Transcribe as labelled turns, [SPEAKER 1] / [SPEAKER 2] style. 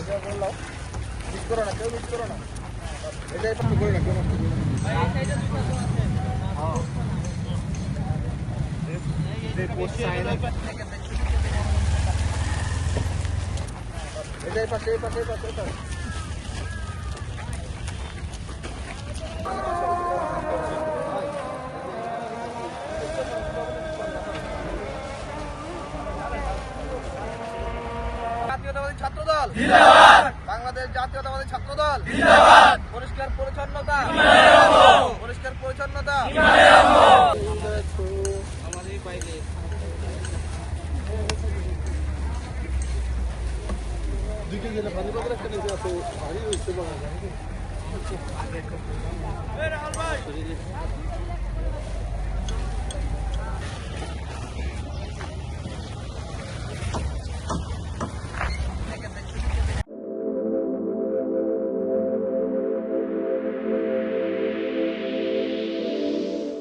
[SPEAKER 1] Miss করো না, কেউ মিস করো না। এটাই পাশে করে না, কেউ নষ্ট করো না। এটাই পাশে, এই পাশে, এই পাশে, এই পাশে। জাতীয়তাবাদী ছাত্রদল জিন্দাবাদ, বাংলাদেশ জাতীয়তাবাদী ছাত্রদল জিন্দাবাদ, পরিষ্কার পরিচ্ছন্নতা পরিষ্কার পরিচ্ছন্নতা আমাদের বাইরে দুইটা জেলা পানি পাত্র একটা নিচে আছে ভারী হয়েছে বাংলা